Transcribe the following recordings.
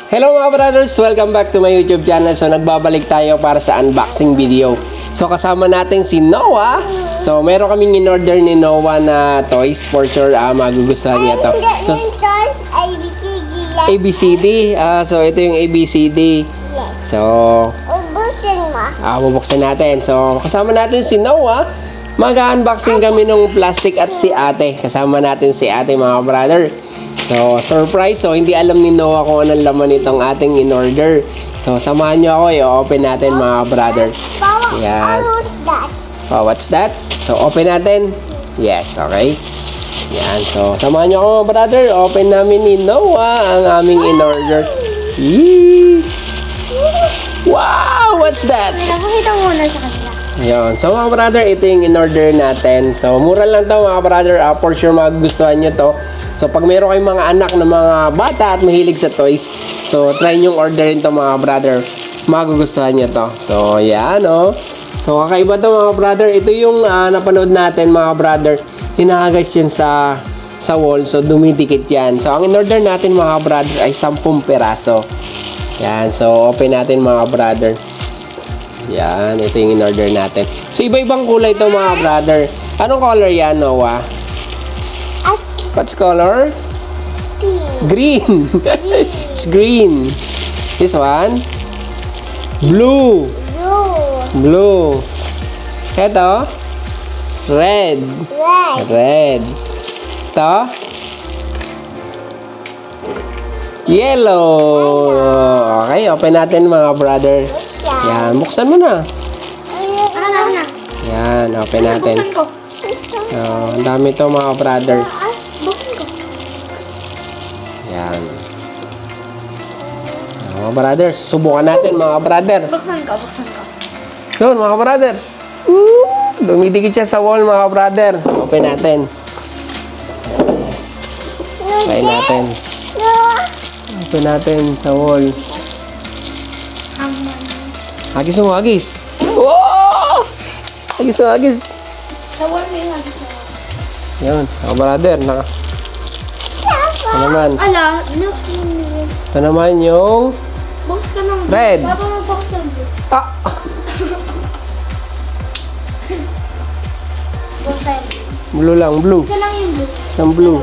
Hello mga brothers! Welcome back to my YouTube channel. So nagbabalik tayo para sa unboxing video. So kasama natin si Noah. So meron kaming in-order ni Noah na toys. For sure magugustuhan niya to. So, ABCD. ABCD. So ito yung ABCD. Yes. So Bubuksan mo. bubuksan natin. So kasama natin si Noah. Mag-unboxing kami ng plastic at si ate. Kasama natin si ate mga brother. So, surprise. So, hindi alam ni Noah kung anong laman itong ating in-order. So, samahan nyo ako. I-open natin mga brother. Yan. What's that? Oh, what's that? So, open natin. Yes, okay. Yan. So, samahan nyo ako mga brother. Open namin ni Noah ang aming in-order. Yee! Wow! What's that? Napakita mo muna sa kanila. Ayun. So mga brother, ito yung in-order natin. So mura lang to mga brother. For sure magugustuhan nyo to. So pag meron kayong mga anak na mga bata at mahilig sa toys, so try nyong orderin to mga brother. Magugustuhan nyo to. So yan o. So kakaiba to mga brother. Ito yung napanood natin mga brother. Hinahagas yan sa wall. So dumidikit yan. So ang in-order natin mga brother ay 10 peraso. Yan. So open natin mga brother. Yan, ito yung in-order natin. So, iba-ibang kulay ito mga brother. Anong color yan, Noah? What's color? Green. It's green. This one? Blue. Blue. Ito? Red. Red. Ito? Yellow. Okay, open natin mga brother. Yan, buksan mo na. Yan, open natin. Ang dami ito mga brother. Yan. Mga brother, susubukan natin mga brother. Buksan ko. Yun mga brother. Dumidikit siya sa wall mga brother. Open natin. Try natin. Open natin sa wall. Agis mo, agis. Wow! Agis mo, agis. Tawag mo yung agis mo. Yun, mga brother. Ito naman. Ala, Ito naman yung box ka ng red. Papa mo box ng blue. Box tayo. Blue lang, blue. Isa lang yung blue. Isang blue.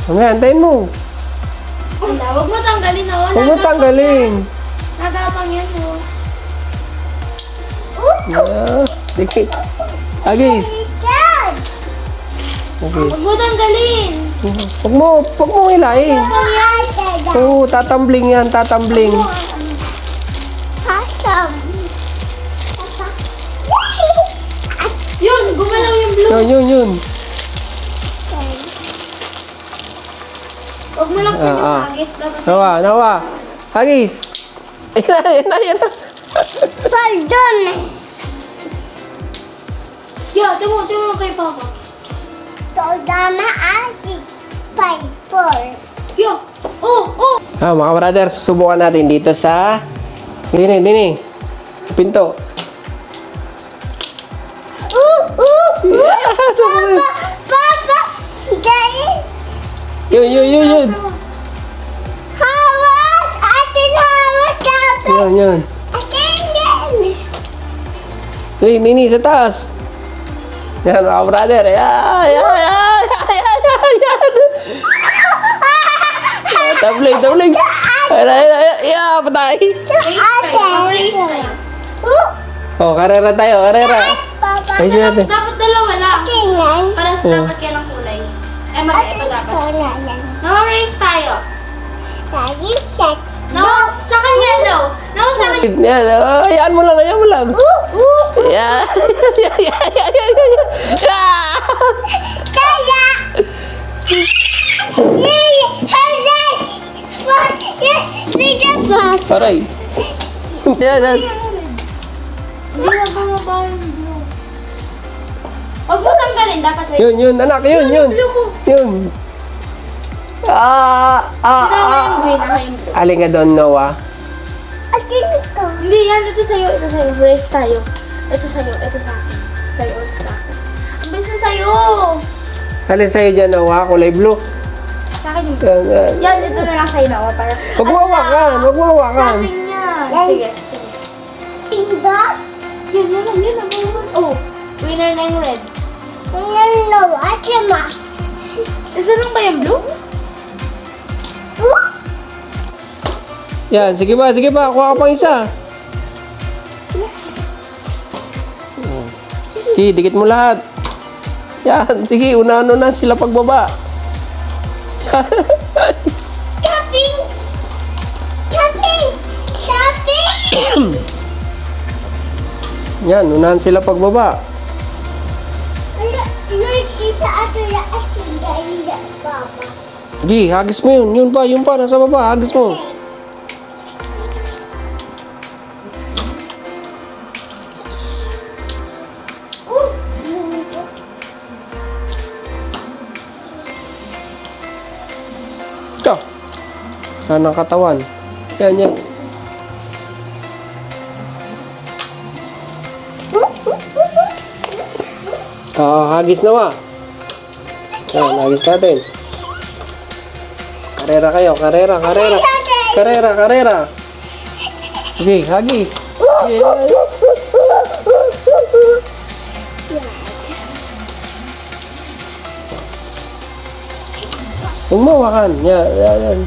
Mamaya, antayin mo. Ala, huwag mo tanggalin na. Huwag mo tanggalin. Nagapang yan mo. Yeah. Dikit. Agis. Agis. Huwag mo tanggalin. Huwag mo hilahin. Oo, tatambling yan, tatambling. Awesome. Yun, gumalaw yung blue. Yun. Huwag mo lang sa yung agis. Nawa. Agis. Yan na. Pardon. Yo, timo kay Papa. Todama 654. Yo, Mga brother, susubukan natin dito sa Dini. Pinto. Papa, sige. Yun. Hawak, atin hawak dapat. Yun. Atin din. Nini, sa taas. Yan, mga brother. Yan. Tabling. Patay. Race tayo. Oh, karera tayo, karera. Papa, Ayusin natin. dapat dalawa lang. Para sa dapat yan ang kulay. Ito dapat. No-race tayo. No, sa kanya, no. No, sa kanya. Yan, hayaan mo lang. Yan. Aray. Yan. Hindi na bumaba yung blue. Huwag mo tanggalin, dapat wait. Yun, anak, yun. Yung blue ko. Yun. Sinawa yung green, ako yung blue. Alin ka doon, Noah? Hindi yan, ito sa'yo. Race tayo. Ito sa'yo, ito sa akin. Sa'yo, ito sa akin. Ang bilis na sa'yo. Alin sa'yo dyan, Noah? Kulay blue. Sa akin Yan, yan. Yan, ito na lang sa'yo na ako para... Huwag mo hawakan, huwag mo Sa hawakan. atin yan. Sige. Tinda? Yan, yan lang, yan lang. Oh, winner na yung red. No, Atma. Isa lang ba yung blue? Yan, sige ba, kuha ka pang isa. Sige, dikit mo lahat. Yan, sige, una-una sila pagbaba. Shopping! Shopping! Shopping! Yan, unahan sila pagbaba. Nakikita ato na asinda, hindi, Papa. Sige, hagis mo yun. Yun pa, nasa baba, hagis mo. Oh, Ito. Ng katawan. Yan, yan. Hagis na wa. Yan, hagis natin. Karera kayo, karera. Karera. Okay, hagi. Yeah. Huwag mo hawakan. Yan.